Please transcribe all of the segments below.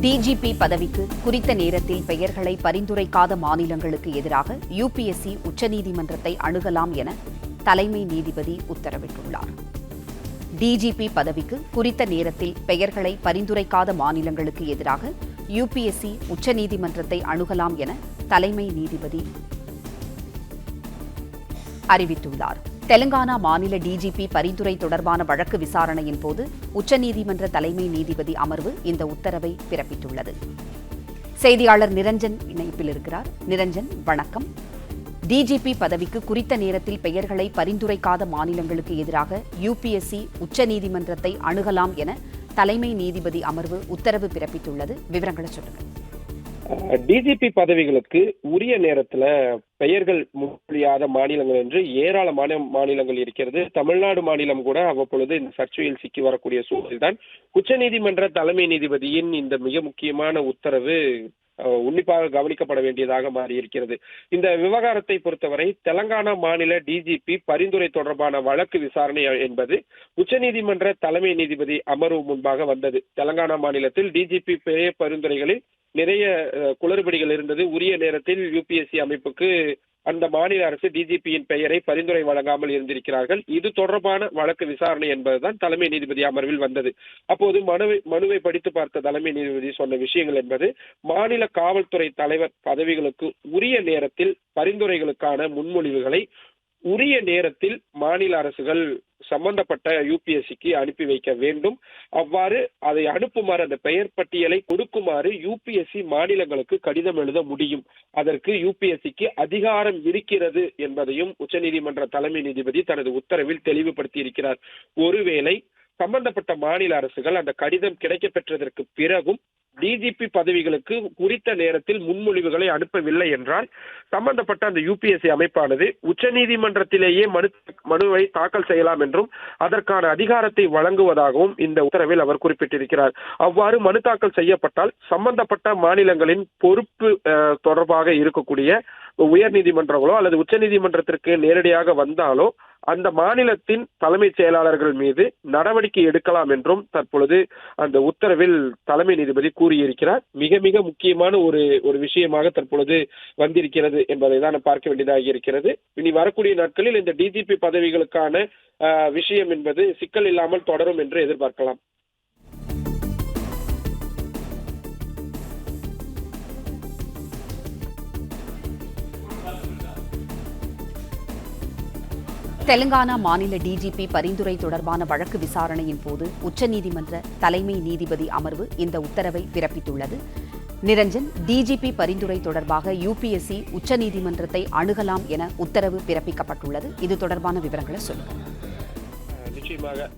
DGP பதவிக்கு குறித்த நேரத்தில் பெயர்களை பரிந்துரைக்காத மாநிலங்களுக்கு எதிராக யுபிஎஸ்சி உச்சநீதிமன்றத்தை அணுகலாம் என தலைமை நீதிபதி உத்தரவிட்டுள்ளார். டிஜிபி பதவிக்கு குறித்த நேரத்தில் பெயர்களை பரிந்துரைக்காத மாநிலங்களுக்கு எதிராக யுபிஎஸ்சி உச்சநீதிமன்றத்தை அணுகலாம் என தலைமை நீதிபதி அறிவித்துள்ளார். தெலங்கானா மாநில டிஜிபி பரிந்துரை தொடர்பான வழக்கு விசாரணையின் போது உச்சநீதிமன்ற தலைமை நீதிபதி அமர்வு இந்த உத்தரவை பிறப்பித்துள்ளது. செய்தியாளர் நிரஞ்சன் இணைப்பில் இருக்கிறார். நிரஞ்சன், வணக்கம். டிஜிபி பதவிக்கு குறித்த நேரத்தில் பெயர்களை பரிந்துரைக்காத மாநிலங்களுக்கு எதிராக யுபிஎஸ்சி உச்சநீதிமன்றத்தை அணுகலாம் என தலைமை நீதிபதி அமர்வு உத்தரவு பிறப்பித்துள்ளது. விவரங்களை சொல்லுங்கள். டிஜிபி பதவிகளுக்கு உரிய நேரத்துல பெயர்கள் முன்மொழியாத மாநிலங்கள் என்று ஏராளமான மாநிலங்கள் இருக்கிறது. தமிழ்நாடு மாநிலம் கூட அவ்வப்பொழுது இந்த சர்ச்சையில் சிக்கி வரக்கூடிய சூழல்தான் உச்சநீதிமன்ற தலைமை நீதிபதியின் இந்த மிக முக்கியமான உத்தரவு உன்னிப்பாக கவனிக்கப்பட வேண்டியதாக மாறியிருக்கிறது. இந்த விவகாரத்தை பொறுத்தவரை தெலங்கானா மாநில டிஜிபி பரிந்துரை தொடர்பான வழக்கு விசாரணை என்பது உச்சநீதிமன்ற தலைமை நீதிபதி அமர்வு முன்பாக வந்தது. தெலங்கானா மாநிலத்தில் டிஜிபி பெயர் பரிந்துரைகளில் நிறைய குளறுபடிகள் இருந்தது. உரிய நேரத்தில் யுபிஎஸ்சி அமைப்புக்கு அந்த மாநில அரசு டிஜிபியின் பெயரை பரிந்துரை வழங்காமல் இருந்திருக்கிறார்கள். இது தொடர்பான வழக்கு விசாரணை என்பதுதான் தலைமை நீதிபதி அமர்வில் வந்தது. அப்போது மனுவை படித்து பார்த்த தலைமை நீதிபதி சொன்ன விஷயங்கள் என்பது மாநில காவல்துறை தலைவர் பதவிகளுக்கு உரிய நேரத்தில் பரிந்துரைகளுக்கான முன்மொழிவுகளை உரிய நேரத்தில் மாநில அரசுகள் சம்பந்தப்பட்ட யுபிஎஸ்சிக்கு அனுப்பி வைக்க வேண்டும். அவ்வாறு அதை அனுப்புமாறு, அந்த பெயர் பட்டியலை கொடுக்குமாறு யுபிஎஸ்சி மாநிலங்களுக்கு கடிதம் எழுத முடியும். அதற்கு யுபிஎஸ்சிக்கு அதிகாரம் இருக்கிறது என்பதையும் உச்சநீதிமன்ற தலைமை நீதிபதி தனது உத்தரவில் தெளிவுபடுத்தி இருக்கிறார். ஒருவேளை சம்பந்தப்பட்ட மாநில அரசுகள் அந்த கடிதம் கிடைக்கப் பெற்றதற்கு பிறகும் டிஜிபி பதவிகளுக்கு குறித்த நேரத்தில் முன்மொழிவுகளை அனுப்பவில்லை என்றால் சம்பந்தப்பட்ட அந்த யுபிஎஸ்சி அமைப்பானது உச்சநீதிமன்றத்திலேயே மனுவை தாக்கல் செய்யலாம் என்றும் அதற்கான அதிகாரத்தை வழங்குவதாகவும் இந்த உத்தரவில் அவர் குறிப்பிட்டிருக்கிறார். அவ்வாறு மனு தாக்கல் செய்யப்பட்டால் சம்பந்தப்பட்ட மாநிலங்களின் பொறுப்பு தொடர்பாக இருக்கக்கூடிய உயர் நீதிமன்றங்களோ அல்லது உச்சநீதிமன்றத்திற்கு நேரடியாக வந்தாலோ அந்த மாநிலத்தின் தலைமைச் செயலாளர்கள் மீது நடவடிக்கை எடுக்கலாம் என்றும் தற்பொழுது அந்த உத்தரவில் தலைமை நீதிபதி கூறியிருக்கிறார். மிக மிக முக்கியமான ஒரு விஷயமாக தற்பொழுது வந்திருக்கிறது என்பதை தான் பார்க்க வேண்டியதாக இருக்கிறது. இனி வரக்கூடிய நாட்களில் இந்த டிஜிபி பதவிகளுக்கான விஷயம் என்பது சிக்கல் இல்லாமல் தொடரும் என்று எதிர்பார்க்கலாம். தெலங்கானா மாநில டிஜிபி பரிந்துரை தொடர்பான வழக்கு விசாரணையின் போது உச்சநீதிமன்ற தலைமை நீதிபதி அமர்வு இந்த உத்தரவை பிறப்பித்துள்ளது. நிரஞ்சன், டிஜிபி பரிந்துரை தொடர்பாக யுபிஎஸ்சி உச்சநீதிமன்றத்தை அணுகலாம் என உத்தரவு பிறப்பிக்கப்பட்டுள்ளது. இது தொடர்பான விவரங்களை சொல்லுங்கள். நிச்சயமாக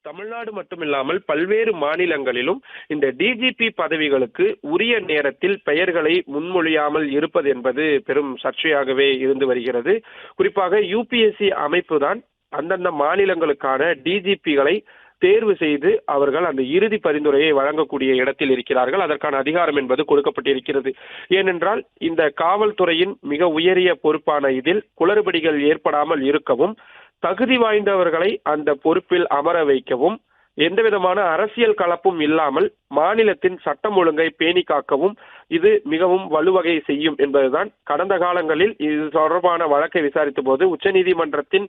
தமிழ்நாடு மட்டுமில்லாமல் பல்வேறு மாநிலங்களிலும் இந்த டிஜிபி பதவிகளுக்கு உரிய நேரத்தில் பெயர்களை முன்மொழியாமல் இருப்பது என்பது பெரும் சர்ச்சையாகவே இருந்து வருகிறது. குறிப்பாக யுபிஎஸ்சி அமைப்பு தான் அந்தந்த மாநிலங்களுக்கான டிஜிபிகளை தேர்வு செய்து அவர்கள் அந்த இறுதி பரிந்துரையை வழங்கக்கூடிய இடத்தில் இருக்கிறார்கள். அதற்கான அதிகாரம் என்பது கொடுக்கப்பட்டிருக்கிறது. ஏனென்றால் இந்த காவல்துறையின் மிக உயரிய பொறுப்பான இதில் குளறுபடிகள் ஏற்படாமல் இருக்கவும், தகுதி வாய்ந்தவர்களை அந்த பொறுப்பில் அமர வைக்கவும், எந்தவிதமான அரசியல் கலப்பும் இல்லாமல் மாநிலத்தின் சட்டம் ஒழுங்கை பேணி காக்கவும் இது மிகவும் வலுவகை செய்யும் என்பதுதான் கடந்த காலங்களில் இது தொடர்பான வழக்கை விசாரித்த போது உச்சநீதிமன்றத்தின்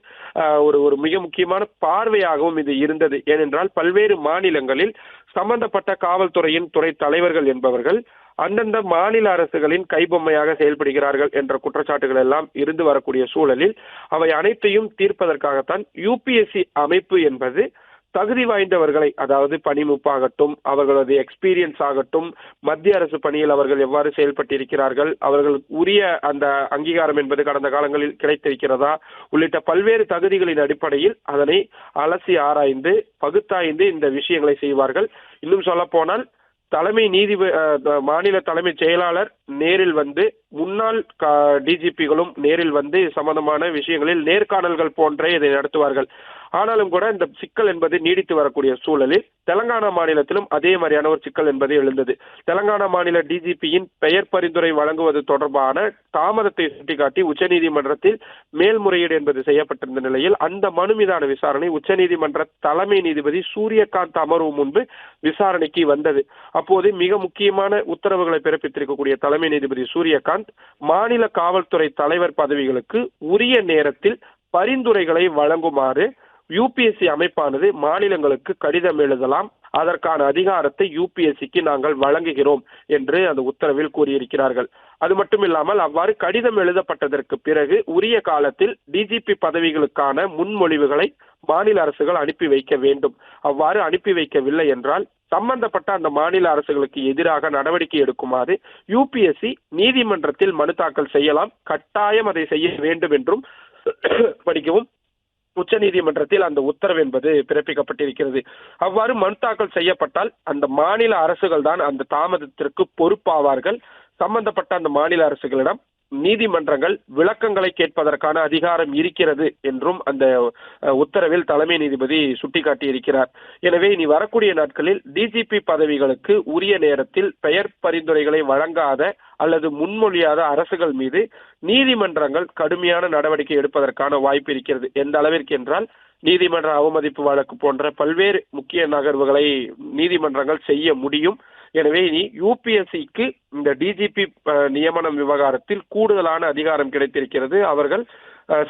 ஒரு மிக முக்கியமான பார்வையாகவும் இது இருந்தது. ஏனென்றால் பல்வேறு மாநிலங்களில் சம்பந்தப்பட்ட காவல்துறையின் துறை தலைவர்கள் என்பவர்கள் அந்தந்த மாநில அரசுகளின் கைபொம்மையாக செயல்படுகிறார்கள் என்ற குற்றச்சாட்டுகள் எல்லாம் இருந்து வரக்கூடிய சூழலில் அவை அனைத்தையும் தீர்ப்பதற்காகத்தான் யுபிஎஸ்சி அமைப்பு என்பது தகுதி வாய்ந்தவர்களை, அதாவது பணிமுப்பாகட்டும், அவர்களது எக்ஸ்பீரியன்ஸ் ஆகட்டும், மத்திய அரசு பணியில் அவர்கள் எவ்வாறு செயல்பட்டிருக்கிறார்கள், அவர்கள் உரிய அந்த அங்கீகாரம் என்பது கடந்த காலங்களில் கிடைத்திருக்கிறதா உள்ளிட்ட பல்வேறு தகுதிகளின் அடிப்படையில் அதனை அலசி ஆராய்ந்து பகுத்தாய்ந்து இந்த விஷயங்களை செய்வார்கள். இன்னும் சொல்ல போனால் மாநில தலைமைச் செயலாளர் நேரில் வந்து முன்னாள் டிஜிபிகளும் நேரில் வந்து சம்பந்தமான விஷயங்களில் நேர்காணல்கள் போன்றே இதை நடத்துவார்கள். ஆனாலும் கூட இந்த சிக்கல் என்பது நீடித்து வரக்கூடிய சூழலில் தெலங்கானா மாநிலத்திலும் அதே மாதிரியான ஒரு சிக்கல் என்பது எழுந்தது. தெலங்கானா மாநில டிஜிபியின் பெயர் பரிந்துரை வழங்குவது தொடர்பான தாமதத்தை சுட்டிக்காட்டி உச்சநீதிமன்றத்தில் மேல்முறையீடு என்பது செய்யப்பட்டிருந்த நிலையில் அந்த மனு மீதான விசாரணை உச்சநீதிமன்ற தலைமை நீதிபதி சூரியகாந்த் அமர்வு முன்பு விசாரணைக்கு வந்தது. அப்போது மிக முக்கியமான உத்தரவுகளை பிறப்பித்திருக்கக்கூடிய தலைமை நீதிபதி சூரியகாந்த் மாநில காவல்துறை தலைவர் பதவிகளுக்கு உரிய நேரத்தில் பரிந்துரைகளை வழங்குமாறு யுபிஎஸ்சி அமைப்பானது மாநிலங்களுக்கு கடிதம் எழுதலாம், அதற்கான அதிகாரத்தை யுபிஎஸ்சிக்கு நாங்கள் வழங்குகிறோம் என்று அந்த உத்தரவில் கூறியிருக்கிறார்கள். அது மட்டும் இல்லாமல் அவ்வாறு கடிதம் எழுதப்பட்டதற்கு பிறகு உரிய காலத்தில் டிஜிபி பதவிகளுக்கான முன்மொழிவுகளை மாநில அரசுகள் அனுப்பி வைக்க வேண்டும். அவ்வாறு அனுப்பி வைக்கவில்லை என்றால் சம்பந்தப்பட்ட அந்த மாநில அரசுகளுக்கு எதிராக நடவடிக்கை எடுக்குமாறு யுபிஎஸ்சி நீதிமன்றத்தில் மனு தாக்கல் செய்யலாம், கட்டாயம் அதை செய்ய வேண்டும் என்றும் படிக்கவும் உச்சநீதிமன்றத்தில் அந்த உத்தரவு என்பது பிறப்பிக்கப்பட்டிருக்கிறது. அவ்வாறு மனு தாக்கல் செய்யப்பட்டால் அந்த மாநில அரசுகள் தான் அந்த தாமதத்திற்கு பொறுப்பாவார்கள். சம்பந்தப்பட்ட அந்த மாநில அரசுகளிடம் நீதிமன்றங்கள் விளக்கங்களை கேட்பதற்கான அதிகாரம் இருக்கிறது என்றும் அந்த உத்தரவில் தலைமை நீதிபதி சுட்டிக்காட்டியிருக்கிறார். எனவே இனி வரக்கூடிய நாட்களில் டிஜிபி பதவிகளுக்கு உரிய நேரத்தில் பெயர் பரிந்துரைகளை வழங்காத அல்லது முன்மொழியாத அரசுகள் மீது நீதிமன்றங்கள் கடுமையான நடவடிக்கை எடுப்பதற்கான வாய்ப்பு இருக்கிறது. எந்த அளவிற்கு என்றால் நீதிமன்ற அவமதிப்பு வழக்கு போன்ற பல்வேறு முக்கிய நகர்வுகளை நீதிமன்றங்கள் செய்ய முடியும். எனவே இனி யுபிஎஸ்சிக்கு இந்த டிஜிபி நியமனம் விவகாரத்தில் கூடுதலான அதிகாரம் கிடைத்திருக்கிறது. அவர்கள்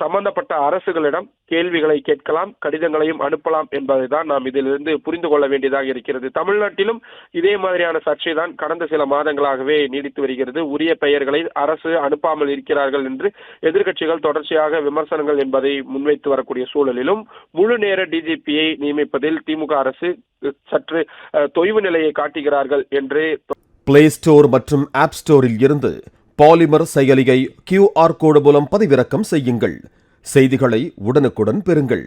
சம்பந்தப்பட்ட அரசுகளிடம் கேள்விகளை கேட்கலாம், கடிதங்களையும் அனுப்பலாம் என்பதை தான் நாம் இதிலிருந்து புரிந்து கொள்ள வேண்டியதாக இருக்கிறது. தமிழ்நாட்டிலும் இதே மாதிரியான சர்ச்சை தான் கடந்த சில மாதங்களாகவே நீடித்து வருகிறது. உரிய பெயர்களை அரசு அனுப்பாமல் இருக்கிறார்கள் என்று எதிர்க்கட்சிகள் தொடர்ச்சியாக விமர்சனங்கள் என்பதை முன்வைத்து வரக்கூடிய சூழலிலும் முழு நேர டிஜிபியை நியமிப்பதில் திமுக அரசு சற்று தொய்வு நிலையை காட்டுகிறார்கள் என்று பிளே ஸ்டோர் மற்றும் ஆப் ஸ்டோரில் இருந்து பாலிமர் செயலியை QR கோடு மூலம் பதிவிறக்கம் செய்யுங்கள். செய்திகளை உடனுக்குடன் பெறுங்கள்.